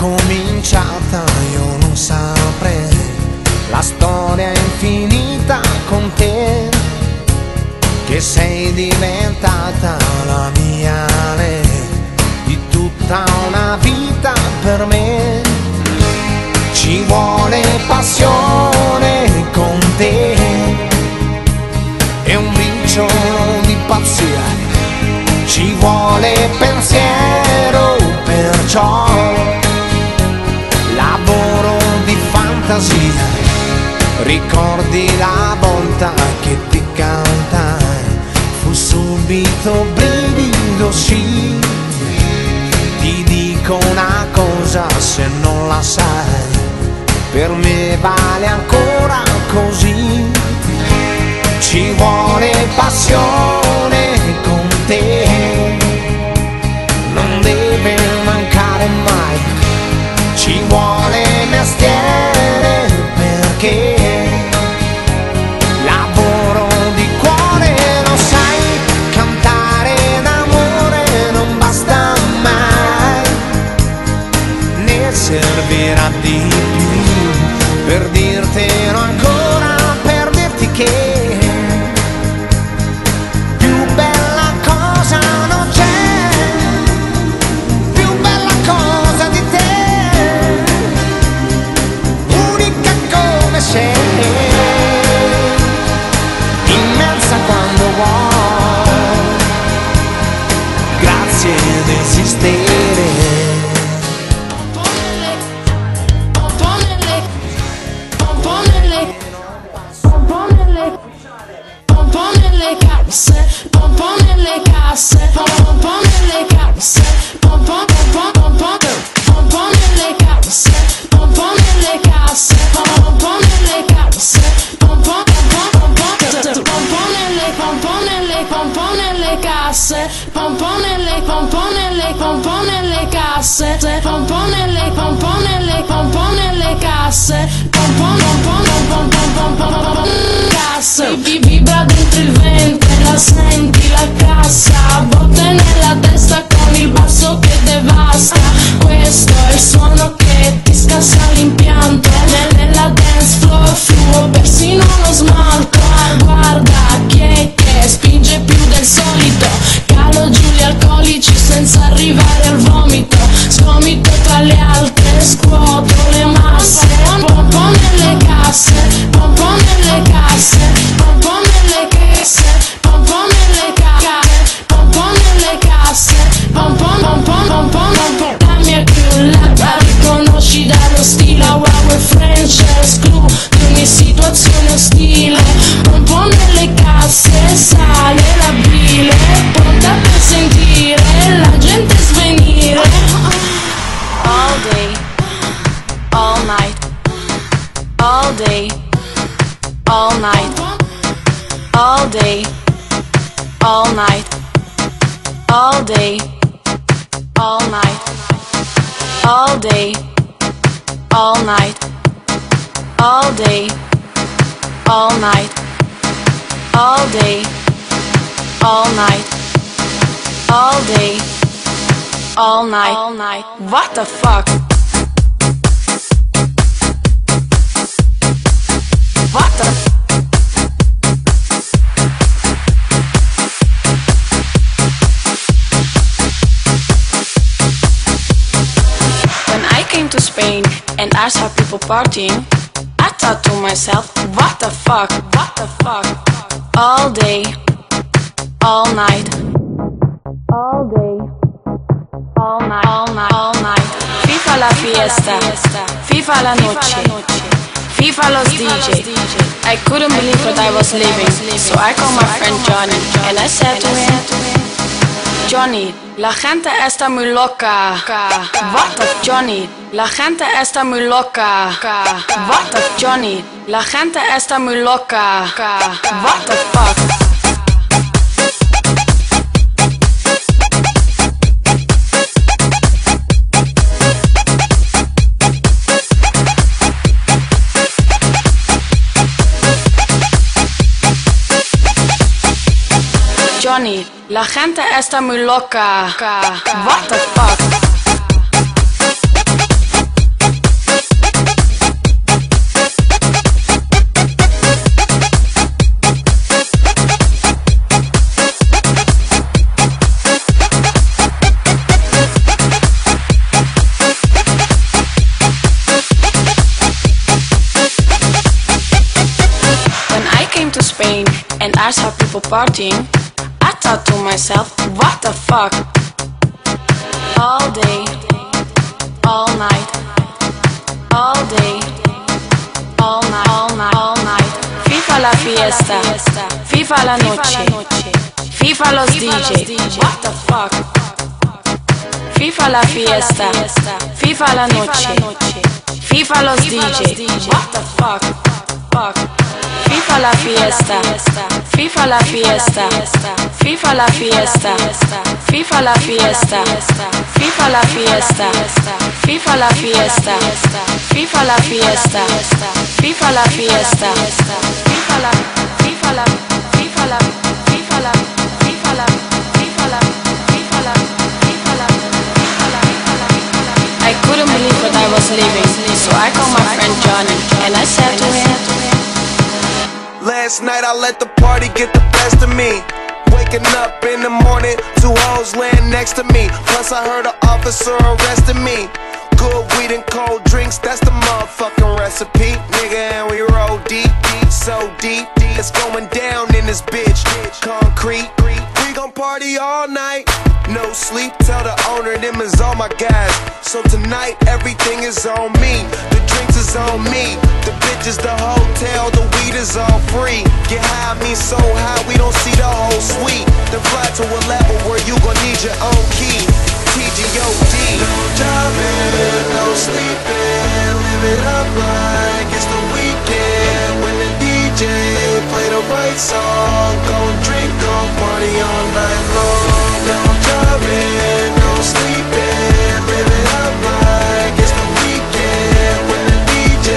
cominciata io non saprei, la storia è infinita con te, che sei diventata la mia lei, di tutta una vita per me. Ci vuole passione con te e un briciolo di pazzia, ci vuole pensiero, perciò lavoro di fantasia. Ricordi la volta che ti cantai, fu subito brivido, sì. Ti dico una cosa, se non la sai, per me vale ancora così. Ci vuole passione con te, non deve mancare mai. Ci vuole mestiere perché lavoro di cuore, lo sai, cantare d'amore non basta mai, ne servirà di più per dirtelo ancora, per dirti che immensa quando vuoi, grazie ad esistere. Nelle casse, nelle casse, nelle casse, nelle casse, nelle casse, nelle casse, nelle casse, casse, vibra dentro il ventre, la senti la cassa, botte nella testa con il basso che devasta. Questo è il suono che ti scassa l'impianto, nella dance floor fluo persino lo smalto. Guarda chi è che spinge più del solito, calo giù gli alcolici senza arrivare al vomito, sgomito tra le altre, scuoto le masse, pompo nelle casse, pompo nelle casse, pompo nelle casse, pompo nelle casse, pompo nelle casse, pompo, pompo, pompo, pompo. La mia cullata riconosci dallo stile, wow e French screw di ogni situazione ostile, pompo nelle casse, sale la bile, pronta per sentire la gente svenire. All day, all night, all day, all night, all day, all night, all day, all night, all day, all night, all day, all night, all day, all night, all day, all night, all night. What the fuck? What the f? When I came to Spain and I saw people partying, I thought to myself, what the fuck? What the fuck? All day, all night, all day, all night, all night, all night. FIFA la fiesta, FIFA la noche, FIFA los DJ. I couldn't believe what I was living, so I called my friend Johnny and I said to him, Johnny, la gente está muy loca. What the Johnny, la gente está muy loca. What the Johnny, la gente está muy loca. What the fuck? Johnny, la gente está muy loca. What the fuck? partying, I thought to myself, what the fuck? All day, all night, all day, all night, all night, all night. FIFA la fiesta, FIFA la noche, FIFA los DJ, what the fuck? FIFA la fiesta, FIFA la noche, FIFA los DJ, what the fuck? FIFA la fiesta, FIFA la fiesta, FIFA la fiesta, FIFA la fiesta, FIFA la fiesta, FIFA la fiesta, FIFA la fiesta, FIFA la fiesta, FIFA la, FIFA la, FIFA la, FIFA la, FIFA la, FIFA la, FIFA la, FIFA la, I couldn't believe what I was leaving, so I called my friend Johnny and I said to him, last night I let the party get the best of me. Waking up in the morning, 2 hoes laying next to me. Plus I heard an officer arrested me. Good weed and cold drinks, that's the motherfucking recipe. Nigga, and we roll deep, deep, so deep, deep. It's going down in this bitch. Concrete, we gon' party all night. No sleep, tell the owner them is all my guys. So tonight everything is on me. The drinks is on me. The bitches, the hotel, the weed is all free. Get high, me so high we don't see the whole suite. Then fly to a level where you gon' need your own key. TGOD. No driving, no sleeping. Live it up like it's the weekend. When the DJ play the right song, gon' drink, gon' party all night long. No driving, no sleeping. Live it up like it's the weekend. When the DJ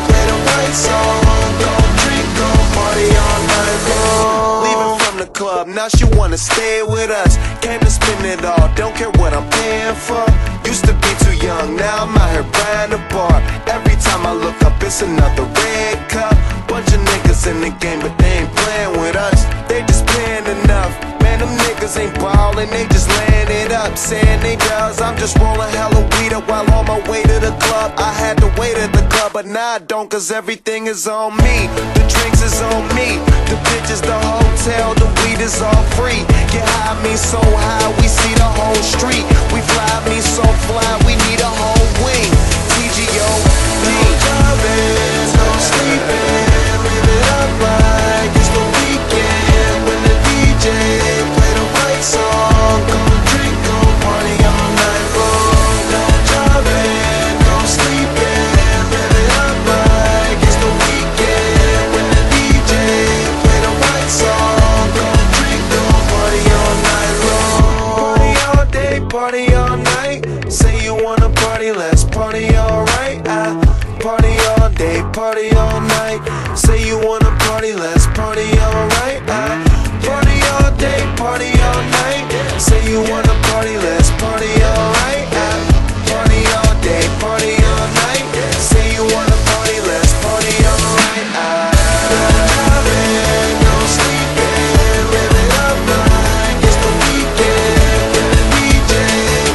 play the right song, gon' drink, gon' party all night long. Leaving from the club, now she wanna stay with us. Came to spend it all, don't care what I'm paying for. Used to be too young, now I'm out here buying a bar. Every time I look up, it's another red cup. Bunch of niggas in the game, but they ain't playing with us. They just paying enough. Man, them niggas ain't ballin', they just laying it up. Saying they does, I'm just rolling hella weed up while on my way to the club. I had to wait at the club, but now I don't, cause everything is on me. The drinks is on me, the bitches, the hotel, the weed is all free. Get high, me so high, we see the whole street. We fly, me so fly, we need a whole wing. TGOD. No driving, no sleeping. Live it up like it's the weekend. When the DJ play the right song, gon' drink, gon' party all night long. No driving, no sleeping. Live it up like it's the weekend. When the DJ play the right song, gon' drink, gon' party all night long. Party all day, party all night. Say you wanna party, let's party alright. Party all day, party all night. Say you wanna party, let's party alright. Party all day, party all night. Say you wanna party, let's party alright. Party all day, party all night. Say you wanna party, let's party alright. No driving, no sleeping. Live it up like it's the weekend. When the DJ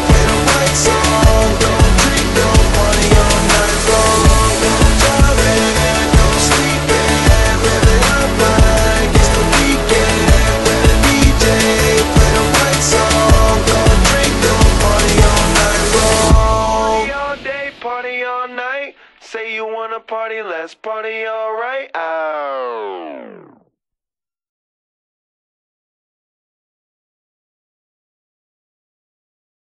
play the right song, don't drink, don't party all night long. No driving, no sleeping. Live it up like it's the weekend. When the DJ play the right song, don't drink, don't party all night long. Party all day, party all night. Say you wanna party, let's party alright.